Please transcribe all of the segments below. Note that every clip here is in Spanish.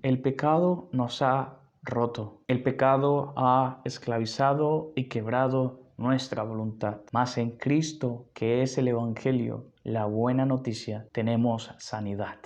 El pecado nos ha roto. El pecado ha esclavizado y quebrado nuestra voluntad. Mas en Cristo, que es el Evangelio, la buena noticia, tenemos sanidad.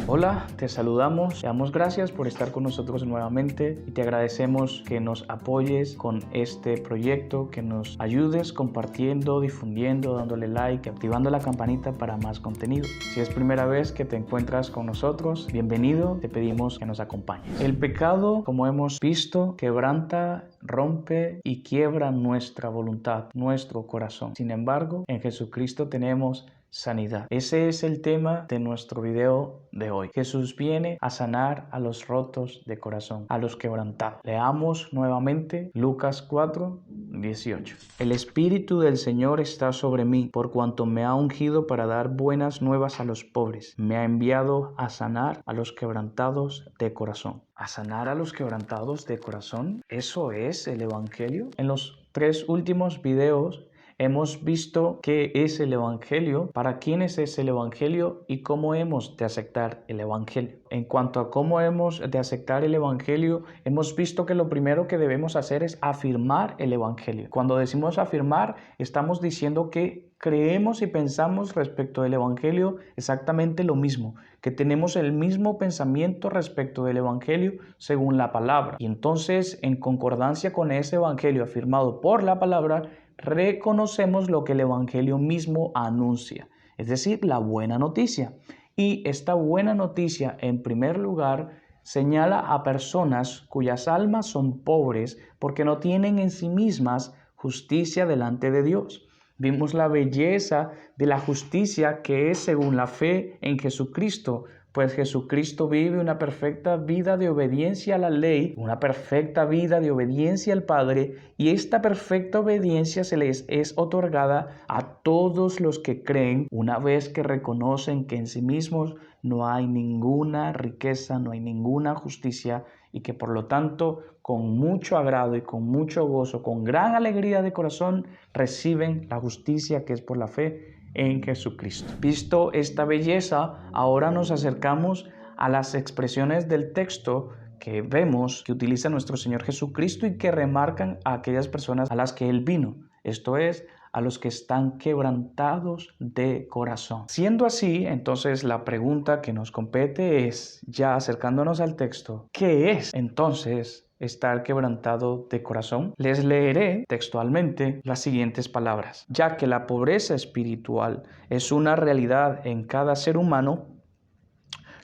Hola, te saludamos, te damos gracias por estar con nosotros nuevamente y te agradecemos que nos apoyes con este proyecto, que nos ayudes compartiendo, difundiendo, dándole like, activando la campanita para más contenido. Si es primera vez que te encuentras con nosotros, bienvenido, te pedimos que nos acompañes. El pecado, como hemos visto, quebranta, rompe y quiebra nuestra voluntad, nuestro corazón. Sin embargo, en Jesucristo tenemos sanidad. Ese es el tema de nuestro video de hoy. Jesús viene a sanar a los rotos de corazón, a los quebrantados. Leamos nuevamente Lucas 4:18. El Espíritu del Señor está sobre mí, por cuanto me ha ungido para dar buenas nuevas a los pobres. Me ha enviado a sanar a los quebrantados de corazón. ¿A sanar a los quebrantados de corazón? ¿Eso es el Evangelio? En los 3 últimos videos hemos visto qué es el Evangelio, para quiénes es el Evangelio y cómo hemos de aceptar el Evangelio. En cuanto a cómo hemos de aceptar el Evangelio, hemos visto que lo primero que debemos hacer es afirmar el Evangelio. Cuando decimos afirmar, estamos diciendo que creemos y pensamos respecto del Evangelio exactamente lo mismo, que tenemos el mismo pensamiento respecto del Evangelio según la palabra. Y entonces, en concordancia con ese Evangelio afirmado por la palabra, reconocemos lo que el Evangelio mismo anuncia, es decir, la buena noticia. Y esta buena noticia, en primer lugar, señala a personas cuyas almas son pobres porque no tienen en sí mismas justicia delante de Dios. Vimos la belleza de la justicia que es según la fe en Jesucristo, pues Jesucristo vive una perfecta vida de obediencia a la ley, una perfecta vida de obediencia al Padre, y esta perfecta obediencia se les es otorgada a todos los que creen, una vez que reconocen que en sí mismos no hay ninguna riqueza, no hay ninguna justicia, y que por lo tanto con mucho agrado y con mucho gozo, con gran alegría de corazón, reciben la justicia que es por la fe en Jesucristo. Visto esta belleza, ahora nos acercamos a las expresiones del texto que vemos que utiliza nuestro Señor Jesucristo y que remarcan a aquellas personas a las que Él vino, esto es, a los que están quebrantados de corazón. Siendo así, entonces la pregunta que nos compete es, ya acercándonos al texto, ¿qué es entonces estar quebrantado de corazón? Les leeré textualmente las siguientes palabras. Ya que la pobreza espiritual es una realidad en cada ser humano,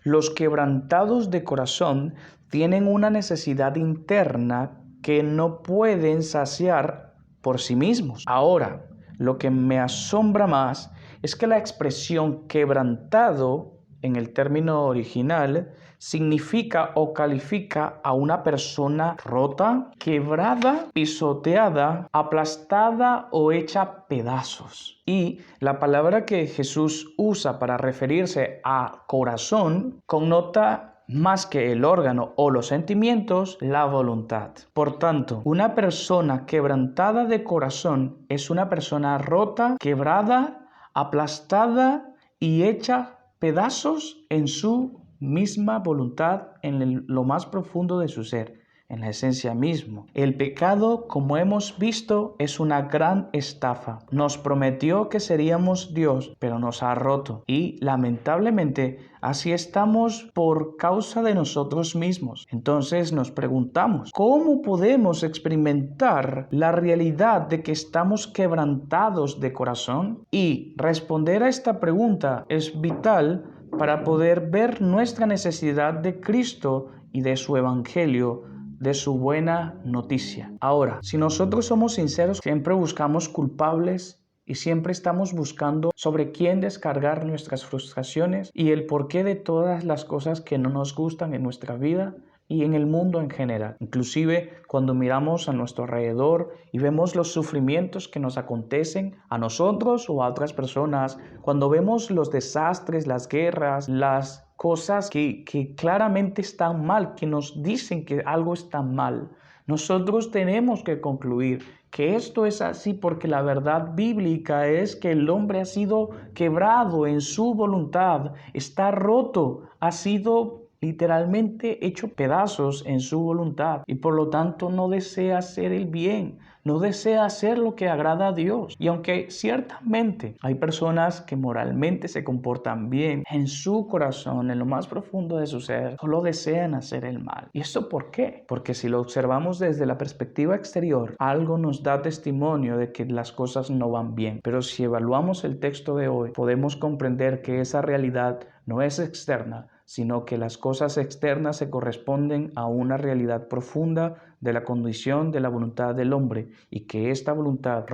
los quebrantados de corazón tienen una necesidad interna que no pueden saciar por sí mismos. Ahora, lo que me asombra más es que la expresión quebrantado en el término original significa o califica a una persona rota, quebrada, pisoteada, aplastada o hecha pedazos. Y la palabra que Jesús usa para referirse a corazón connota más que el órgano o los sentimientos, la voluntad. Por tanto, una persona quebrantada de corazón es una persona rota, quebrada, aplastada y hecha pedazos en su misma voluntad, en lo más profundo de su ser, en la esencia misma. El pecado, como hemos visto, es una gran estafa. Nos prometió que seríamos Dios, pero nos ha roto. Y lamentablemente, así estamos por causa de nosotros mismos. Entonces nos preguntamos, ¿cómo podemos experimentar la realidad de que estamos quebrantados de corazón? Y responder a esta pregunta es vital para poder ver nuestra necesidad de Cristo y de su Evangelio, de su buena noticia. Ahora, si nosotros somos sinceros, siempre buscamos culpables y siempre estamos buscando sobre quién descargar nuestras frustraciones y el porqué de todas las cosas que no nos gustan en nuestra vida y en el mundo en general. Inclusive cuando miramos a nuestro alrededor y vemos los sufrimientos que nos acontecen a nosotros o a otras personas, cuando vemos los desastres, las guerras, las cosas que claramente están mal, que nos dicen que algo está mal, nosotros tenemos que concluir que esto es así porque la verdad bíblica es que el hombre ha sido quebrado en su voluntad, está roto, ha sido literalmente hecho pedazos en su voluntad y por lo tanto no desea hacer el bien, no desea hacer lo que agrada a Dios. Y aunque ciertamente hay personas que moralmente se comportan bien, en su corazón, en lo más profundo de su ser, solo desean hacer el mal. ¿Y esto por qué? Porque si lo observamos desde la perspectiva exterior, algo nos da testimonio de que las cosas no van bien. Pero si evaluamos el texto de hoy, podemos comprender que esa realidad no es externa, sino que las cosas externas se corresponden a una realidad profunda de la condición de la voluntad del hombre y que esta voluntad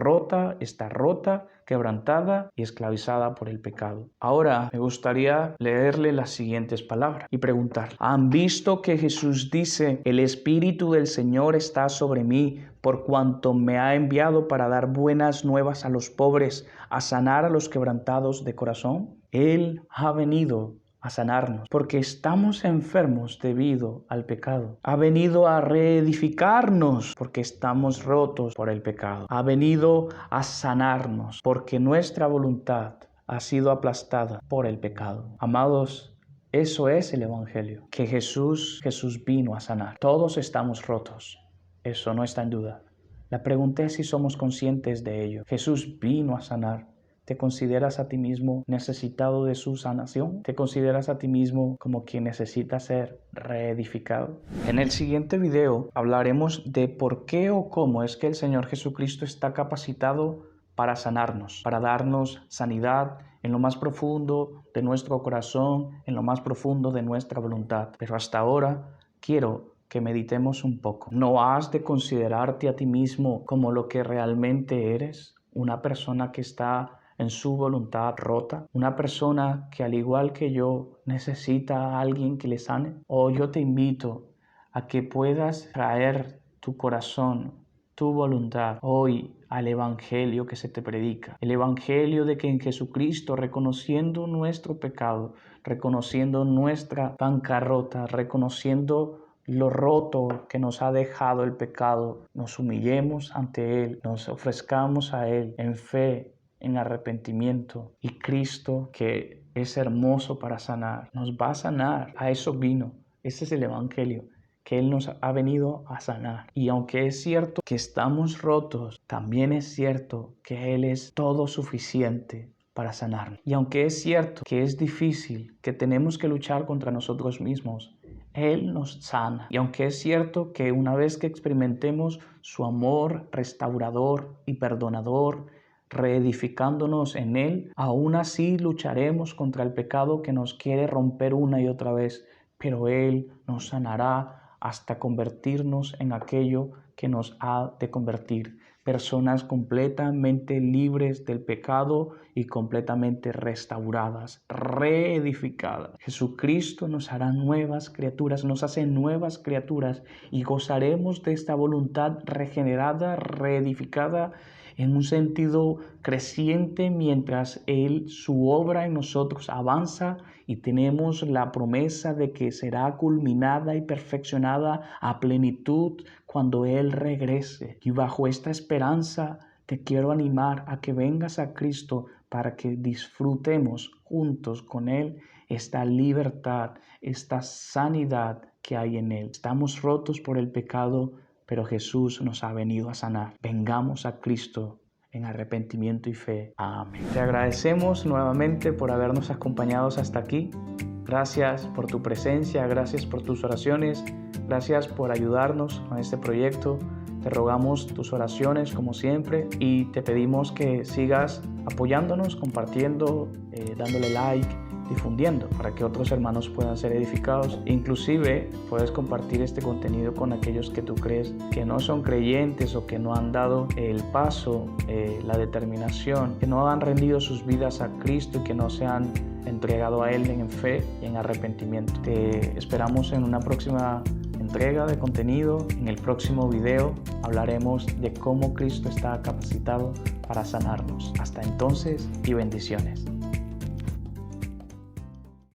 está rota, quebrantada y esclavizada por el pecado. Ahora me gustaría leerle las siguientes palabras y preguntar: ¿han visto que Jesús dice: el Espíritu del Señor está sobre mí, por cuanto me ha enviado para dar buenas nuevas a los pobres, a sanar a los quebrantados de corazón? Él ha venido a sanarnos, porque estamos enfermos debido al pecado. Ha venido a reedificarnos, porque estamos rotos por el pecado. Ha venido a sanarnos, porque nuestra voluntad ha sido aplastada por el pecado. Amados, eso es el Evangelio, que Jesús vino a sanar. Todos estamos rotos, eso no está en duda. La pregunta es si somos conscientes de ello. Jesús vino a sanar. ¿Te consideras a ti mismo necesitado de su sanación? ¿Te consideras a ti mismo como quien necesita ser reedificado? En el siguiente video hablaremos de por qué o cómo es que el Señor Jesucristo está capacitado para sanarnos, para darnos sanidad en lo más profundo de nuestro corazón, en lo más profundo de nuestra voluntad. Pero hasta ahora quiero que meditemos un poco. ¿No has de considerarte a ti mismo como lo que realmente eres? Una persona que está en su voluntad rota, una persona que al igual que yo necesita a alguien que le sane. O yo te invito a que puedas traer tu corazón, tu voluntad hoy al Evangelio que se te predica. El Evangelio de que en Jesucristo, reconociendo nuestro pecado, reconociendo nuestra bancarrota, reconociendo lo roto que nos ha dejado el pecado, nos humillemos ante Él, nos ofrezcamos a Él en fe, en arrepentimiento, y Cristo, que es hermoso para sanar, nos va a sanar. A eso vino. Ese es el Evangelio, que Él nos ha venido a sanar. Y aunque es cierto que estamos rotos, también es cierto que Él es todo suficiente para sanarnos. Y aunque es cierto que es difícil, que tenemos que luchar contra nosotros mismos, Él nos sana. Y aunque es cierto que una vez que experimentemos su amor restaurador y perdonador, reedificándonos en Él, aún así lucharemos contra el pecado que nos quiere romper una y otra vez, pero Él nos sanará hasta convertirnos en aquello que nos ha de convertir, personas completamente libres del pecado y completamente restauradas, reedificadas. Jesucristo nos hará nuevas criaturas, nos hace nuevas criaturas y gozaremos de esta voluntad regenerada, reedificada, en un sentido creciente mientras su obra en nosotros avanza y tenemos la promesa de que será culminada y perfeccionada a plenitud cuando Él regrese. Y bajo esta esperanza te quiero animar a que vengas a Cristo para que disfrutemos juntos con Él esta libertad, esta sanidad que hay en Él. Estamos rotos por el pecado, pero Jesús nos ha venido a sanar. Vengamos a Cristo en arrepentimiento y fe. Amén. Te agradecemos nuevamente por habernos acompañado hasta aquí. Gracias por tu presencia, gracias por tus oraciones, gracias por ayudarnos a este proyecto. Te rogamos tus oraciones como siempre y te pedimos que sigas apoyándonos, compartiendo, dándole like, difundiendo para que otros hermanos puedan ser edificados. Inclusive puedes compartir este contenido con aquellos que tú crees que no son creyentes o que no han dado el paso, la determinación, que no han rendido sus vidas a Cristo y que no se han entregado a Él en fe y en arrepentimiento. Te esperamos en una próxima entrega de contenido. En el próximo video hablaremos de cómo Cristo está capacitado para sanarnos. Hasta entonces y bendiciones.